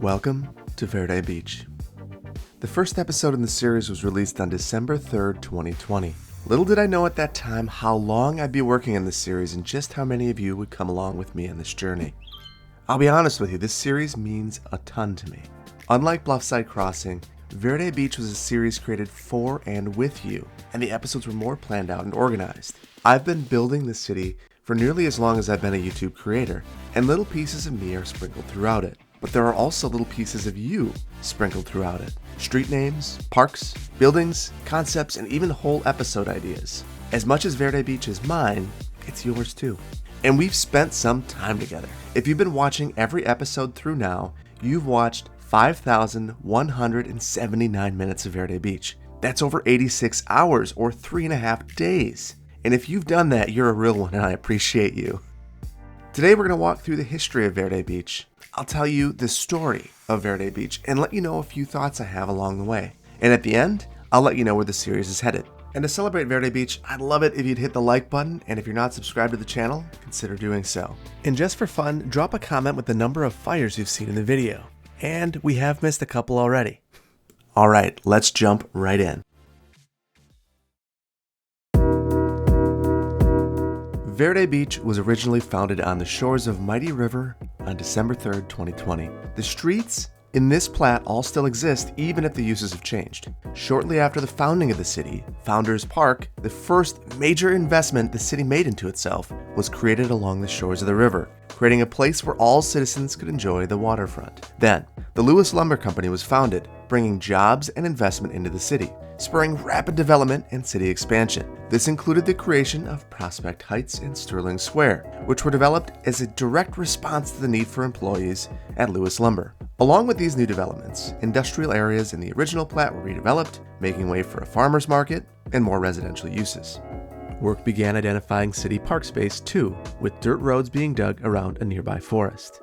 Welcome to Verde Beach. The first episode in the series was released on December 3rd, 2020. Little did I know at that time how long I'd be working in this series and just how many of you would come along with me on this journey. I'll be honest with you, this series means a ton to me. Unlike Bluffside Crossing, Verde Beach was a series created for and with you, and the episodes were more planned out and organized. I've been building the city for nearly as long as I've been a YouTube creator, and little pieces of me are sprinkled throughout it. But there are also little pieces of you sprinkled throughout it. Street names, parks, buildings, concepts, and even whole episode ideas. As much as Verde Beach is mine, it's yours too. And we've spent some time together. If you've been watching every episode through now, you've watched 5,179 minutes of Verde Beach. That's over 86 hours or 3.5 days. And if you've done that, you're a real one and I appreciate you. Today we're going to walk through the history of Verde Beach. I'll tell you the story of Verde Beach and let you know a few thoughts I have along the way. And at the end, I'll let you know where the series is headed. And to celebrate Verde Beach, I'd love it if you'd hit the like button, and if you're not subscribed to the channel, consider doing so. And just for fun, drop a comment with the number of fires you've seen in the video. And we have missed a couple already. Alright, let's jump right in. Verde Beach was originally founded on the shores of Mighty River on December 3rd, 2020. The streets in this plat all still exist even if the uses have changed. Shortly after the founding of the city, Founders Park, the first major investment the city made into itself, was created along the shores of the river, creating a place where all citizens could enjoy the waterfront. Then, the Lewis Lumber Company was founded, bringing jobs and investment into the city, spurring rapid development and city expansion. This included the creation of Prospect Heights and Sterling Square, which were developed as a direct response to the need for employees at Lewis Lumber. Along with these new developments, industrial areas in the original plat were redeveloped, making way for a farmer's market and more residential uses. Work began identifying city park space too, with dirt roads being dug around a nearby forest.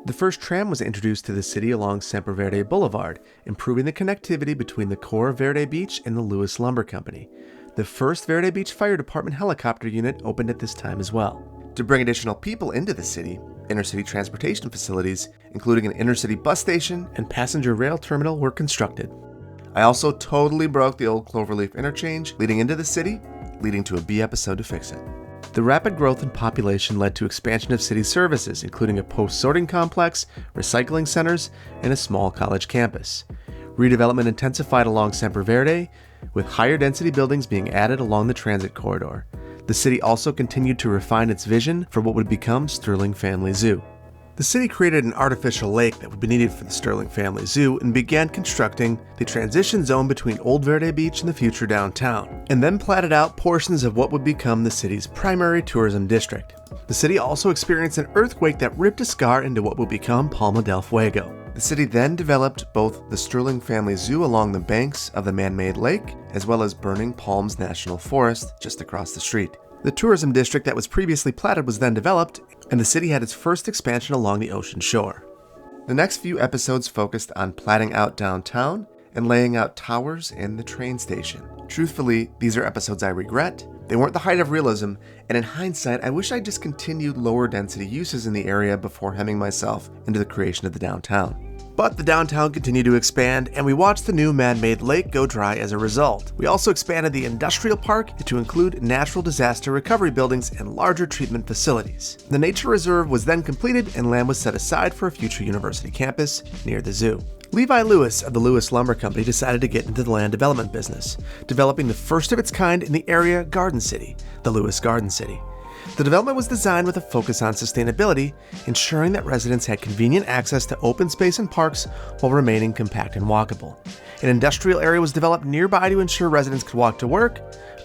The first tram was introduced to the city along Semper Verde Boulevard, improving the connectivity between the core of Verde Beach and the Lewis Lumber Company. The first Verde Beach Fire Department helicopter unit opened at this time as well. To bring additional people into the city, intercity transportation facilities, including an intercity bus station and passenger rail terminal, were constructed. I also totally broke the old Cloverleaf interchange leading into the city, leading to a B episode to fix it. The rapid growth in population led to expansion of city services, including a post-sorting complex, recycling centers, and a small college campus. Redevelopment intensified along Semper Verde, with higher density buildings being added along the transit corridor. The city also continued to refine its vision for what would become Sterling Family Zoo. The city created an artificial lake that would be needed for the Sterling Family Zoo and began constructing the transition zone between Old Verde Beach and the future downtown, and then platted out portions of what would become the city's primary tourism district. The city also experienced an earthquake that ripped a scar into what would become Palma del Fuego. The city then developed both the Sterling Family Zoo along the banks of the man-made lake, as well as Burning Palms National Forest just across the street. The tourism district that was previously platted was then developed, and the city had its first expansion along the ocean shore. The next few episodes focused on platting out downtown and laying out towers and the train station. Truthfully, these are episodes I regret. They weren't the height of realism, and in hindsight, I wish I discontinued lower density uses in the area before hemming myself into the creation of the downtown. But the downtown continued to expand, and we watched the new man-made lake go dry as a result. We also expanded the industrial park to include natural disaster recovery buildings and larger treatment facilities. The nature reserve was then completed, and land was set aside for a future university campus near the zoo. Levi Lewis of the Lewis Lumber Company decided to get into the land development business, developing the first of its kind in the area garden city, the Lewis Garden City. The development was designed with a focus on sustainability, ensuring that residents had convenient access to open space and parks while remaining compact and walkable. An industrial area was developed nearby to ensure residents could walk to work,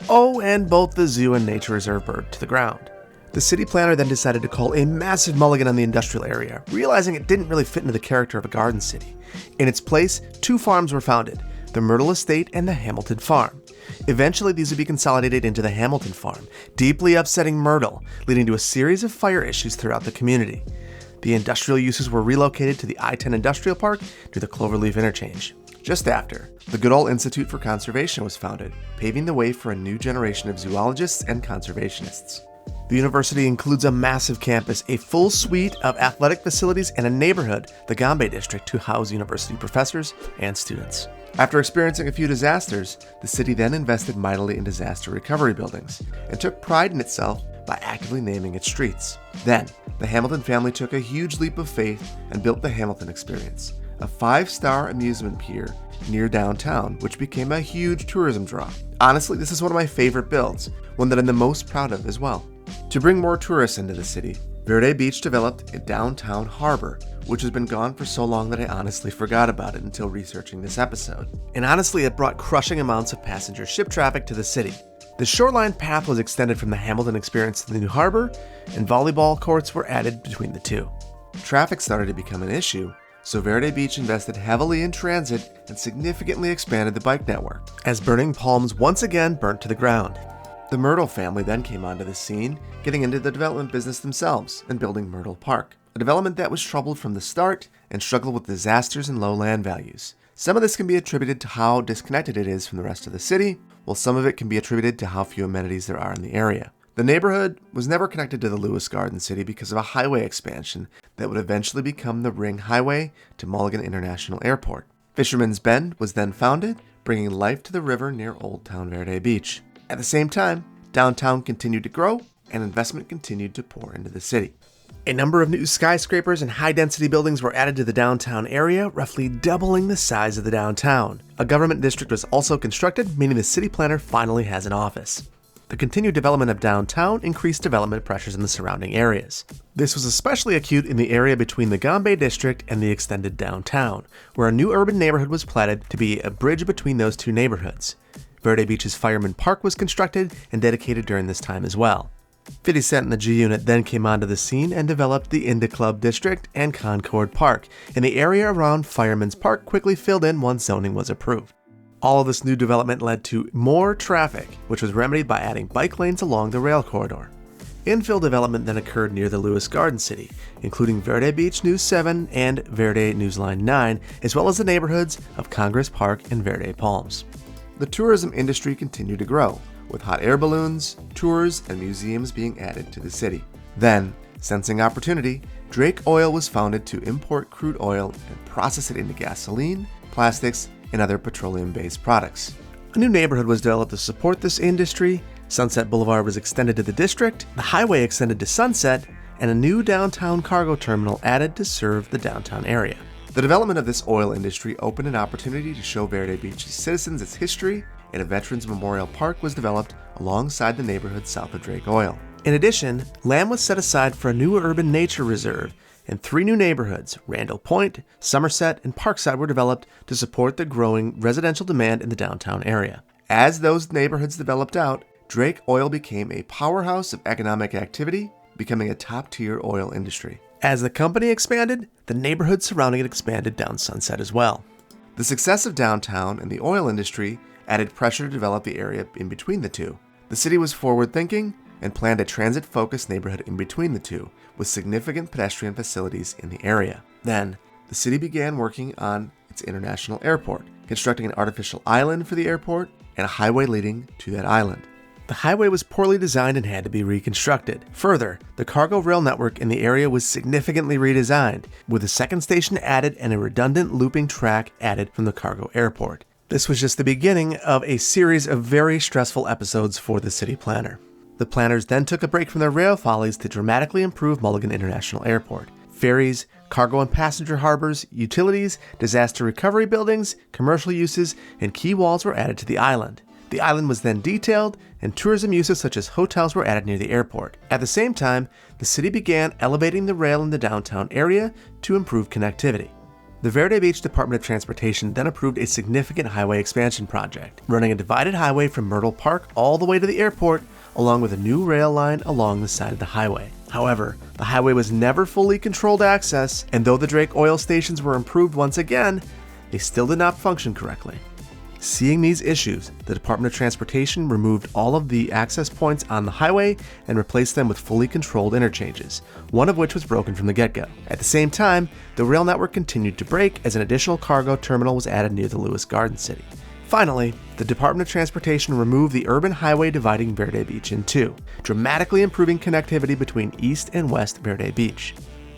and both the zoo and nature reserve burned to the ground. The city planner then decided to call a massive mulligan on the industrial area, realizing it didn't really fit into the character of a garden city. In its place, two farms were founded, the Myrtle Estate and the Hamilton Farm. Eventually, these would be consolidated into the Hamilton Farm, deeply upsetting Myrtle, leading to a series of fire issues throughout the community. The industrial uses were relocated to the I-10 Industrial Park near the Cloverleaf Interchange. Just after, the Goodall Institute for Conservation was founded, paving the way for a new generation of zoologists and conservationists. The university includes a massive campus, a full suite of athletic facilities, and a neighborhood, the Gombe district, to house university professors and students. After experiencing a few disasters, the city then invested mightily in disaster recovery buildings and took pride in itself by actively naming its streets. Then, the Hamilton family took a huge leap of faith and built the Hamilton Experience, a 5-star amusement pier near downtown, which became a huge tourism draw. Honestly, this is one of my favorite builds, one that I'm the most proud of as well. To bring more tourists into the city, Verde Beach developed a downtown harbor, which has been gone for so long that I honestly forgot about it until researching this episode. And honestly, it brought crushing amounts of passenger ship traffic to the city. The shoreline path was extended from the Hamilton Experience to the new harbor, and volleyball courts were added between the two. Traffic started to become an issue, so Verde Beach invested heavily in transit and significantly expanded the bike network, as burning palms once again burnt to the ground. The Myrtle family then came onto the scene, getting into the development business themselves and building Myrtle Park, a development that was troubled from the start and struggled with disasters and low land values. Some of this can be attributed to how disconnected it is from the rest of the city, while some of it can be attributed to how few amenities there are in the area. The neighborhood was never connected to the Lewis Garden City because of a highway expansion that would eventually become the Ring Highway to Mulligan International Airport. Fisherman's Bend was then founded, bringing life to the river near Old Town Verde Beach. At the same time, downtown continued to grow and investment continued to pour into the city. A number of new skyscrapers and high-density buildings were added to the downtown area, roughly doubling the size of the downtown. A government district was also constructed, meaning the city planner finally has an office. The continued development of downtown increased development pressures in the surrounding areas. This was especially acute in the area between the Gombe district and the extended downtown, where a new urban neighborhood was platted to be a bridge between those two neighborhoods. Verde Beach's Fireman Park was constructed and dedicated during this time as well. 50 Cent and the G Unit then came onto the scene and developed the Indy Club District and Concord Park, and the area around Fireman's Park quickly filled in once zoning was approved. All of this new development led to more traffic, which was remedied by adding bike lanes along the rail corridor. Infill development then occurred near the Lewis Garden City, including Verde Beach News 7 and Verde News Line 9, as well as the neighborhoods of Congress Park and Verde Palms. The tourism industry continued to grow, with hot air balloons, tours, and museums being added to the city. Then, sensing opportunity, Drake Oil was founded to import crude oil and process it into gasoline, plastics, and other petroleum-based products. A new neighborhood was developed to support this industry, Sunset Boulevard was extended to the district, the highway extended to Sunset, and a new downtown cargo terminal added to serve the downtown area. The development of this oil industry opened an opportunity to show Verde Beach's citizens its history, and a Veterans Memorial Park was developed alongside the neighborhood south of Drake Oil. In addition, land was set aside for a new urban nature reserve, and 3 new neighborhoods, Randall Point, Somerset, and Parkside, were developed to support the growing residential demand in the downtown area. As those neighborhoods developed out, Drake Oil became a powerhouse of economic activity, becoming a top-tier oil industry. As the company expanded, the neighborhoods surrounding it expanded down Sunset as well. The success of downtown and the oil industry added pressure to develop the area in between the two. The city was forward-thinking and planned a transit-focused neighborhood in between the two, with significant pedestrian facilities in the area. Then, the city began working on its international airport, constructing an artificial island for the airport and a highway leading to that island. The highway was poorly designed and had to be reconstructed. Further, the cargo rail network in the area was significantly redesigned, with a second station added and a redundant looping track added from the cargo airport. This was just the beginning of a series of very stressful episodes for the city planner. The planners then took a break from their rail follies to dramatically improve Mulligan International Airport. Ferries, cargo and passenger harbors, utilities, disaster recovery buildings, commercial uses, and quay walls were added to the island. The island was then detailed, and tourism uses such as hotels were added near the airport. At the same time, the city began elevating the rail in the downtown area to improve connectivity. The Verde Beach Department of Transportation then approved a significant highway expansion project, running a divided highway from Myrtle Park all the way to the airport, along with a new rail line along the side of the highway. However, the highway was never fully controlled access, and though the Drake oil stations were improved once again, they still did not function correctly. Seeing these issues, the Department of Transportation removed all of the access points on the highway and replaced them with fully controlled interchanges, one of which was broken from the get-go. At the same time, the rail network continued to break as an additional cargo terminal was added near the Lewis Garden City. Finally, the Department of Transportation removed the urban highway dividing Verde Beach in two, dramatically improving connectivity between East and West Verde Beach.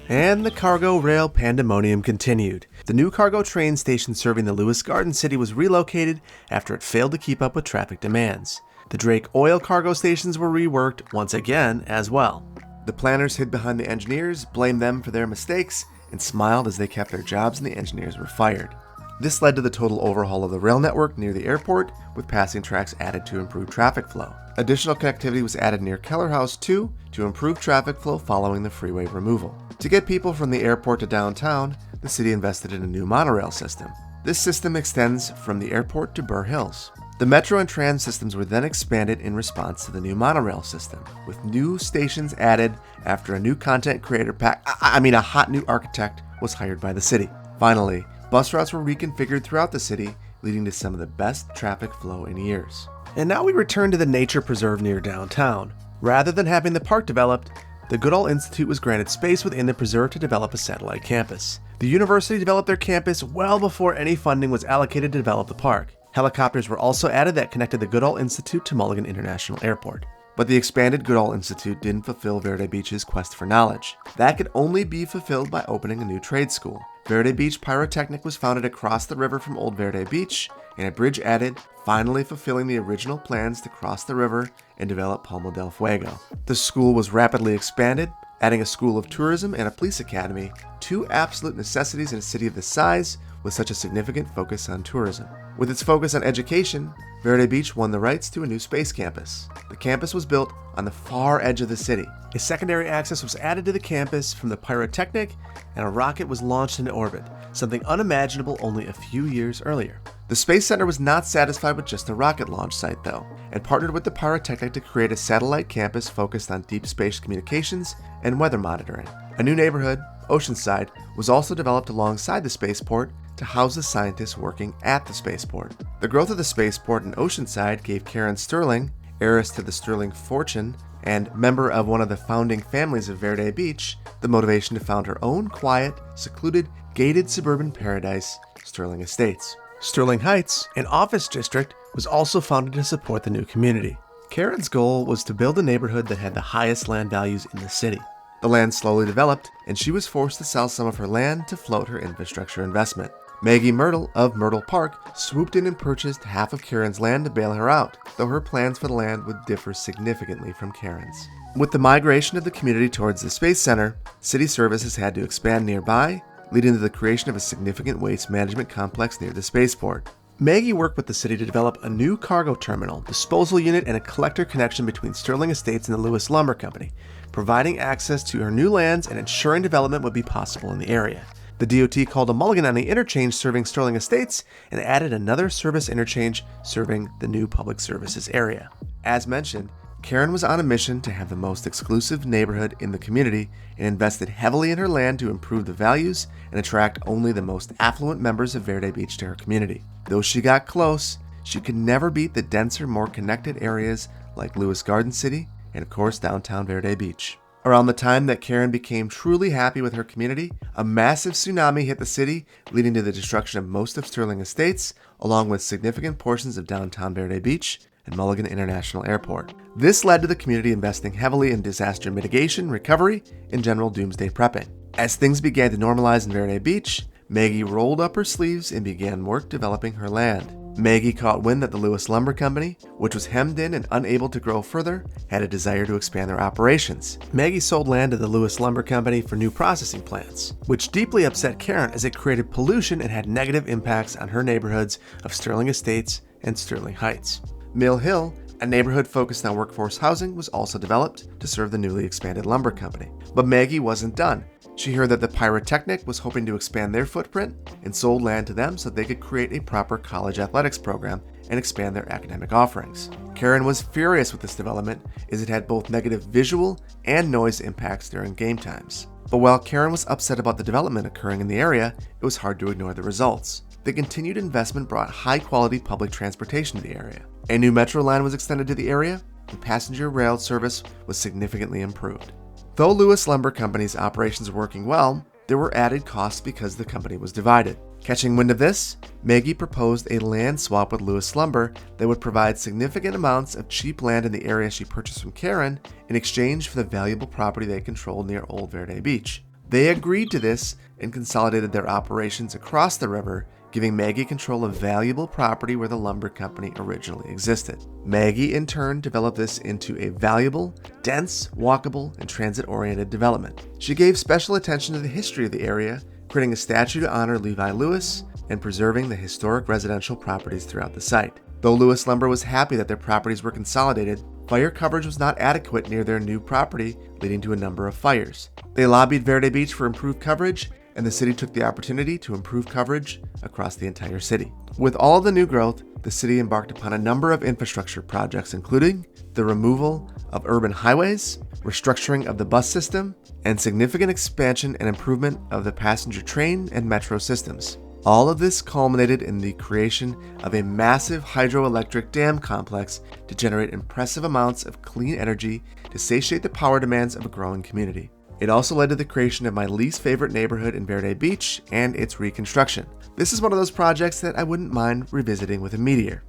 And the cargo rail pandemonium continued. The new cargo train station serving the Lewis Garden City was relocated after it failed to keep up with traffic demands. The Drake oil cargo stations were reworked once again as well. The planners hid behind the engineers, blamed them for their mistakes, and smiled as they kept their jobs and the engineers were fired. This led to the total overhaul of the rail network near the airport, with passing tracks added to improve traffic flow. Additional connectivity was added near Keller House 2 to improve traffic flow following the freeway removal. To get people from the airport to downtown, the city invested in a new monorail system. This system extends from the airport to Burr Hills. The metro and tram systems were then expanded in response to the new monorail system, with new stations added after a new content creator a hot new architect was hired by the city. Finally, bus routes were reconfigured throughout the city, leading to some of the best traffic flow in years. And now we return to the nature preserve near downtown. Rather than having the park developed, the Goodall Institute was granted space within the preserve to develop a satellite campus. The university developed their campus well before any funding was allocated to develop the park. Helicopters were also added that connected the Goodall Institute to Mulligan International Airport. But the expanded Goodall Institute didn't fulfill Verde Beach's quest for knowledge. That could only be fulfilled by opening a new trade school. Verde Beach Pyrotechnic was founded across the river from Old Verde Beach, and a bridge added, finally fulfilling the original plans to cross the river and develop Palma del Fuego. The school was rapidly expanded, adding a school of tourism and a police academy, two absolute necessities in a city of this size with such a significant focus on tourism. With its focus on education, Verde Beach won the rights to a new space campus. The campus was built on the far edge of the city. A secondary access was added to the campus from the Pyrotechnic, and a rocket was launched into orbit, something unimaginable only a few years earlier. The Space Center was not satisfied with just a rocket launch site, though, and partnered with the Pyrotechnic to create a satellite campus focused on deep space communications and weather monitoring. A new neighborhood, Oceanside, was also developed alongside the spaceport to house the scientists working at the spaceport. The growth of the spaceport in Oceanside gave Karen Sterling, heiress to the Sterling fortune and member of one of the founding families of Verde Beach, the motivation to found her own quiet, secluded, gated suburban paradise, Sterling Estates. Sterling Heights, an office district, was also founded to support the new community. Karen's goal was to build a neighborhood that had the highest land values in the city. The land slowly developed, and she was forced to sell some of her land to float her infrastructure investment. Maggie Myrtle of Myrtle Park swooped in and purchased half of Karen's land to bail her out, though her plans for the land would differ significantly from Karen's. With the migration of the community towards the Space Center, city services had to expand nearby, leading to the creation of a significant waste management complex near the spaceport. Maggie worked with the city to develop a new cargo terminal, disposal unit, and a collector connection between Sterling Estates and the Lewis Lumber Company, providing access to her new lands and ensuring development would be possible in the area. The DOT called a mulligan on the interchange serving Sterling Estates and added another service interchange serving the new public services area. As mentioned, Karen was on a mission to have the most exclusive neighborhood in the community and invested heavily in her land to improve the values and attract only the most affluent members of Verde Beach to her community. Though she got close, she could never beat the denser, more connected areas like Lewis Garden City and, of course, downtown Verde Beach. Around the time that Karen became truly happy with her community, a massive tsunami hit the city, leading to the destruction of most of Sterling Estates, along with significant portions of downtown Verde Beach and Mulligan International Airport. This led to the community investing heavily in disaster mitigation, recovery, and general doomsday prepping. As things began to normalize in Verde Beach, Maggie rolled up her sleeves and began work developing her land. Maggie caught wind that the Lewis Lumber Company, which was hemmed in and unable to grow further, had a desire to expand their operations. Maggie sold land to the Lewis Lumber Company for new processing plants, which deeply upset Karen as it created pollution and had negative impacts on her neighborhoods of Sterling Estates and Sterling Heights. Mill Hill, a neighborhood focused on workforce housing, was also developed to serve the newly expanded lumber company. But Maggie wasn't done. She heard that the Pyrotechnic was hoping to expand their footprint and sold land to them so they could create a proper college athletics program and expand their academic offerings. Karen was furious with this development as it had both negative visual and noise impacts during game times. But while Karen was upset about the development occurring in the area, it was hard to ignore the results. The continued investment brought high-quality public transportation to the area. A new metro line was extended to the area, and passenger rail service was significantly improved. Though Lewis Lumber Company's operations were working well, there were added costs because the company was divided. Catching wind of this, Maggie proposed a land swap with Lewis Lumber that would provide significant amounts of cheap land in the area she purchased from Karen in exchange for the valuable property they controlled near Old Verde Beach. They agreed to this and consolidated their operations across the river, giving Maggie control of valuable property where the lumber company originally existed. Maggie, in turn, developed this into a valuable, dense, walkable, and transit-oriented development. She gave special attention to the history of the area, creating a statue to honor Levi Lewis and preserving the historic residential properties throughout the site. Though Lewis Lumber was happy that their properties were consolidated, fire coverage was not adequate near their new property, leading to a number of fires. They lobbied Verde Beach for improved coverage, and the city took the opportunity to improve coverage across the entire city. With all of the new growth, the city embarked upon a number of infrastructure projects, including the removal of urban highways, restructuring of the bus system, and significant expansion and improvement of the passenger train and metro systems. All of this culminated in the creation of a massive hydroelectric dam complex to generate impressive amounts of clean energy to satiate the power demands of a growing community. It also led to the creation of my least favorite neighborhood in Verde Beach and its reconstruction. This is one of those projects that I wouldn't mind revisiting with a meteor.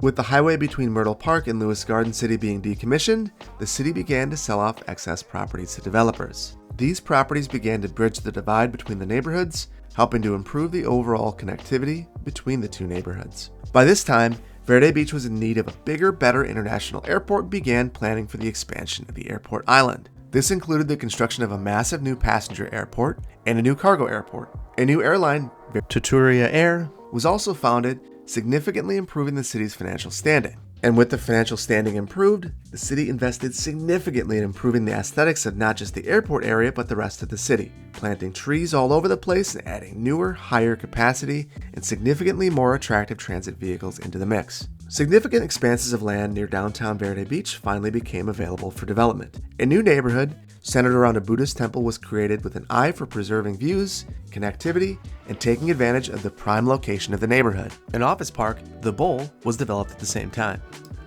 With the highway between Myrtle Park and Lewis Garden City being decommissioned, the city began to sell off excess properties to developers. These properties began to bridge the divide between the neighborhoods, helping to improve the overall connectivity between the two neighborhoods. By this time, Verde Beach was in need of a bigger, better international airport and began planning for the expansion of the airport island. This included the construction of a massive new passenger airport and a new cargo airport. A new airline, Tuturia Air, was also founded, significantly improving the city's financial standing. And with the financial standing improved, the city invested significantly in improving the aesthetics of not just the airport area, but the rest of the city, planting trees all over the place and adding newer, higher capacity, and significantly more attractive transit vehicles into the mix. Significant expanses of land near downtown Verde Beach finally became available for development. A new neighborhood, centered around a Buddhist temple, was created with an eye for preserving views, connectivity, and taking advantage of the prime location of the neighborhood. An office park, The Bowl, was developed at the same time.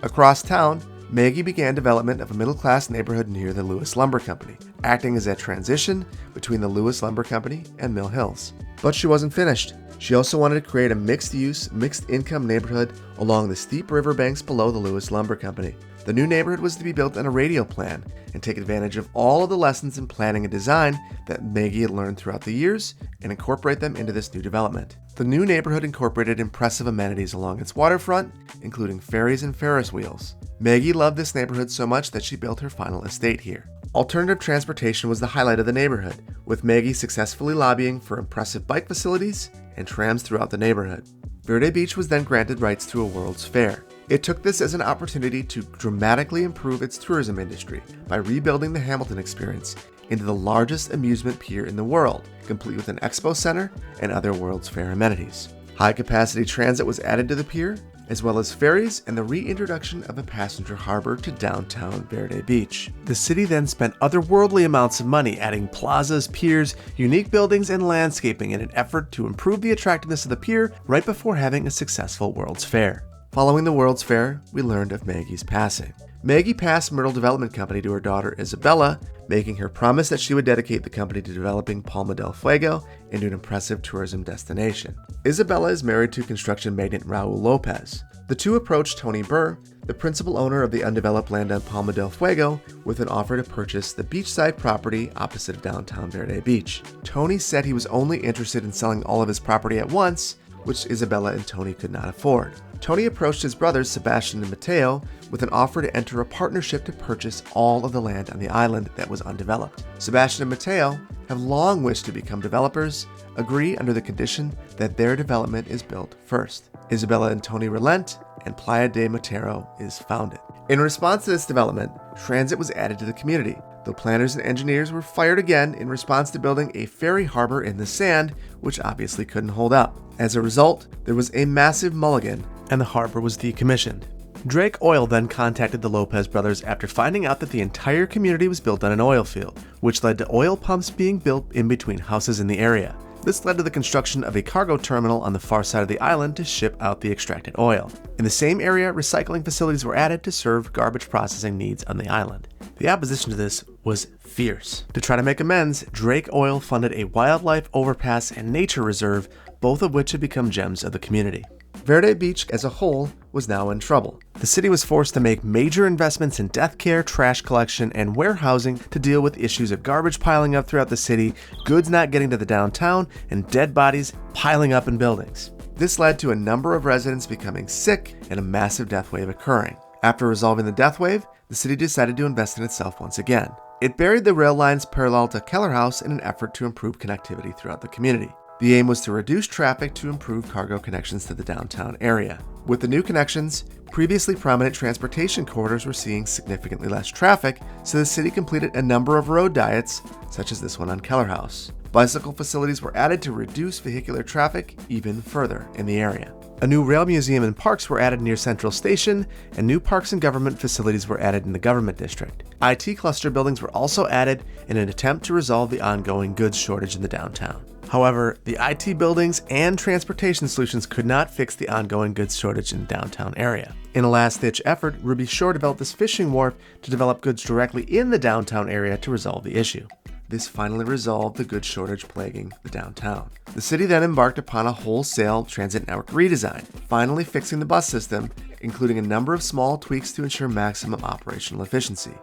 Across town, Maggie began development of a middle-class neighborhood near the Lewis Lumber Company, acting as a transition between the Lewis Lumber Company and Mill Hills. But she wasn't finished. She also wanted to create a mixed-use, mixed-income neighborhood along the steep riverbanks below the Lewis Lumber Company. The new neighborhood was to be built on a radial plan and take advantage of all of the lessons in planning and design that Maggie had learned throughout the years and incorporate them into this new development. The new neighborhood incorporated impressive amenities along its waterfront, including ferries and Ferris wheels. Maggie loved this neighborhood so much that she built her final estate here. Alternative transportation was the highlight of the neighborhood, with Maggie successfully lobbying for impressive bike facilities and trams throughout the neighborhood. Verde Beach was then granted rights to a World's Fair. It took this as an opportunity to dramatically improve its tourism industry by rebuilding the Hamilton experience into the largest amusement pier in the world, complete with an expo center and other World's Fair amenities. High-capacity transit was added to the pier, as well as ferries and the reintroduction of a passenger harbor to downtown Verde Beach. The city then spent otherworldly amounts of money adding plazas, piers, unique buildings, and landscaping in an effort to improve the attractiveness of the pier right before having a successful World's Fair. Following the World's Fair, we learned of Maggie's passing. Maggie passed Myrtle Development Company to her daughter Isabella, making her promise that she would dedicate the company to developing Palma del Fuego into an impressive tourism destination. Isabella is married to construction magnate Raul Lopez. The two approached Tony Burr, the principal owner of the undeveloped land on Palma del Fuego, with an offer to purchase the beachside property opposite of downtown Verde Beach. Tony said he was only interested in selling all of his property at once, which Isabella and Tony could not afford. Tony approached his brothers Sebastian and Mateo with an offer to enter a partnership to purchase all of the land on the island that was undeveloped. Sebastian and Mateo have long wished to become developers, agree under the condition that their development is built first. Isabella and Tony relent, and Playa de Matero is founded. In response to this development, transit was added to the community, though planners and engineers were fired again in response to building a ferry harbor in the sand, which obviously couldn't hold up. As a result, there was a massive mulligan, and the harbor was decommissioned. Drake Oil then contacted the Lopez brothers after finding out that the entire community was built on an oil field, which led to oil pumps being built in between houses in the area. This led to the construction of a cargo terminal on the far side of the island to ship out the extracted oil. In the same area, recycling facilities were added to serve garbage processing needs on the island. The opposition to this was fierce. To try to make amends, Drake Oil funded a wildlife overpass and nature reserve, both of which had become gems of the community. Verde Beach as a whole was now in trouble. The city was forced to make major investments in death care, trash collection, and warehousing to deal with issues of garbage piling up throughout the city, goods not getting to the downtown, and dead bodies piling up in buildings. This led to a number of residents becoming sick and a massive death wave occurring. After resolving the death wave, the city decided to invest in itself once again. It buried the rail lines parallel to Keller House in an effort to improve connectivity throughout the community. The aim was to reduce traffic to improve cargo connections to the downtown area. With the new connections, previously prominent transportation corridors were seeing significantly less traffic, so the city completed a number of road diets, such as this one on Keller House. Bicycle facilities were added to reduce vehicular traffic even further in the area. A new rail museum and parks were added near Central Station, and new parks and government facilities were added in the government district. IT cluster buildings were also added in an attempt to resolve the ongoing goods shortage in the downtown. However, the IT buildings and transportation solutions could not fix the ongoing goods shortage in the downtown area. In a last-ditch effort, Ruby Shore developed this fishing wharf to develop goods directly in the downtown area to resolve the issue. This finally resolved the goods shortage plaguing the downtown. The city then embarked upon a wholesale transit network redesign, finally fixing the bus system, including a number of small tweaks to ensure maximum operational efficiency.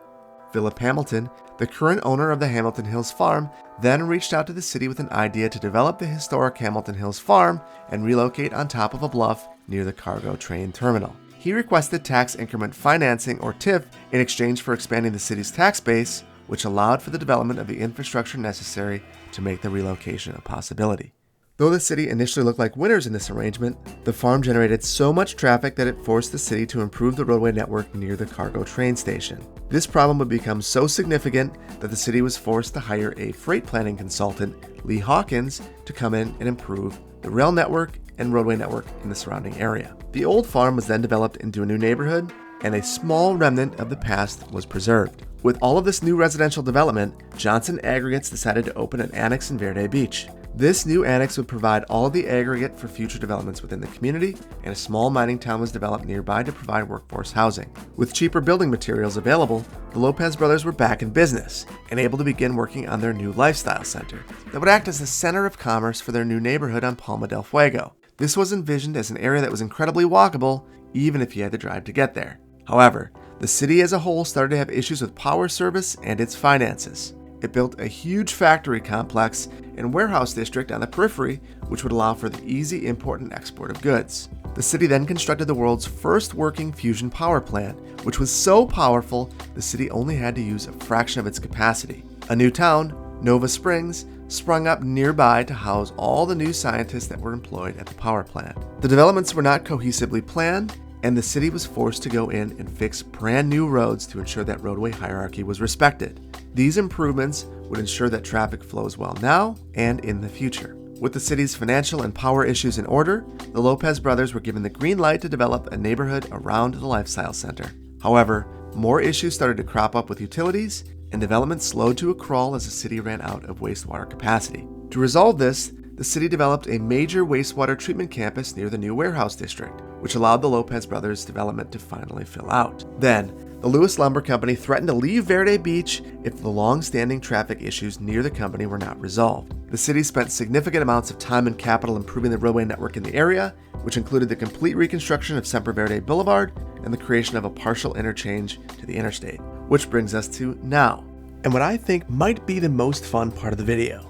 Philip Hamilton, the current owner of the Hamilton Hills Farm, then reached out to the city with an idea to develop the historic Hamilton Hills Farm and relocate on top of a bluff near the cargo train terminal. He requested tax increment financing, or TIF, in exchange for expanding the city's tax base, which allowed for the development of the infrastructure necessary to make the relocation a possibility. Though the city initially looked like winners in this arrangement, the farm generated so much traffic that it forced the city to improve the roadway network near the cargo train station. This problem would become so significant that the city was forced to hire a freight planning consultant, Lee Hawkins, to come in and improve the rail network and roadway network in the surrounding area. The old farm was then developed into a new neighborhood, and a small remnant of the past was preserved. With all of this new residential development, Johnson Aggregates decided to open an annex in Verde Beach. This new annex would provide all of the aggregate for future developments within the community, and a small mining town was developed nearby to provide workforce housing. With cheaper building materials available, the Lopez brothers were back in business and able to begin working on their new lifestyle center that would act as the center of commerce for their new neighborhood on Palma del Fuego. This was envisioned as an area that was incredibly walkable, even if you had to drive to get there. However, the city as a whole started to have issues with power service and its finances. It built a huge factory complex and warehouse district on the periphery, which would allow for the easy import and export of goods. The city then constructed the world's first working fusion power plant, which was so powerful the city only had to use a fraction of its capacity. A new town, Nova Springs, sprung up nearby to house all the new scientists that were employed at the power plant. The developments were not cohesively planned, and the city was forced to go in and fix brand new roads to ensure that roadway hierarchy was respected. These improvements would ensure that traffic flows well now and in the future. With the city's financial and power issues in order, the Lopez brothers were given the green light to develop a neighborhood around the lifestyle center. However, more issues started to crop up with utilities, and development slowed to a crawl as the city ran out of wastewater capacity. To resolve this, the city developed a major wastewater treatment campus near the new warehouse district, which allowed the Lopez brothers' development to finally fill out. Then, the Lewis Lumber Company threatened to leave Verde Beach if the long-standing traffic issues near the company were not resolved. The city spent significant amounts of time and capital improving the roadway network in the area, which included the complete reconstruction of Semper Verde Boulevard and the creation of a partial interchange to the interstate. Which brings us to now, and what I think might be the most fun part of the video.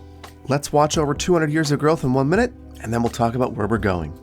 Let's watch over 200 years of growth in 1 minute, and then we'll talk about where we're going.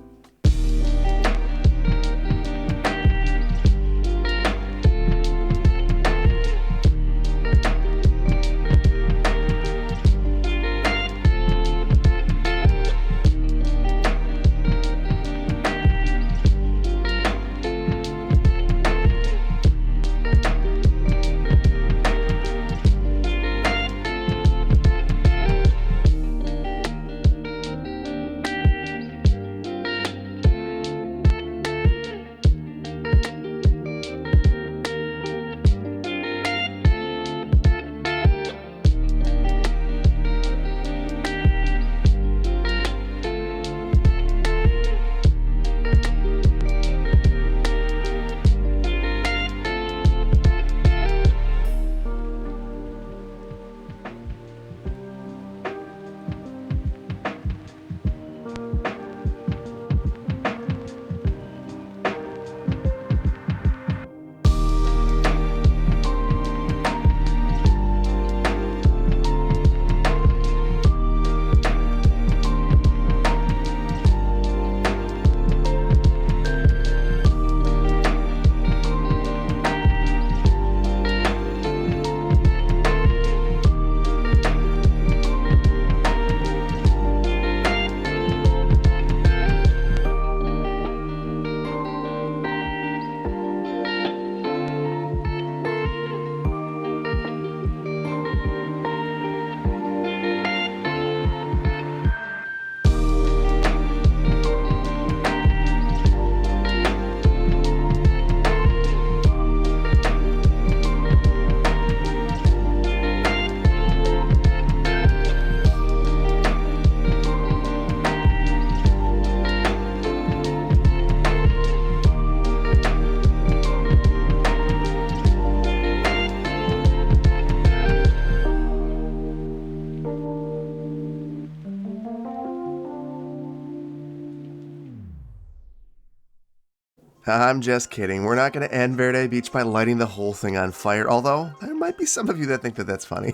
I'm just kidding. We're not going to end Verde Beach by lighting the whole thing on fire, although there might be some of you that think that that's funny.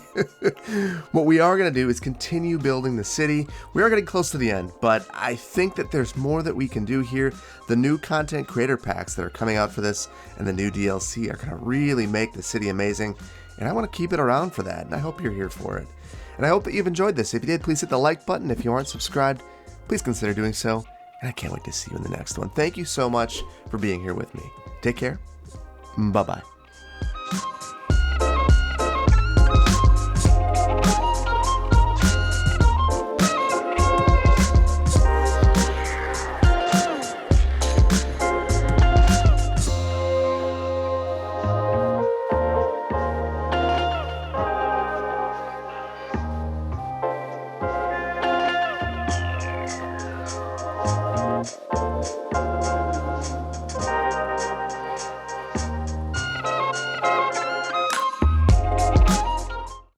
What we are going to do is continue building the city. We are getting close to the end, but I think that there's more that we can do here. The new content creator packs that are coming out for this and the new DLC are going to really make the city amazing, and I want to keep it around for that, and I hope you're here for it. And I hope that you've enjoyed this. If you did, please hit the like button. If you aren't subscribed, please consider doing so. And I can't wait to see you in the next one. Thank you so much for being here with me. Take care. Bye-bye.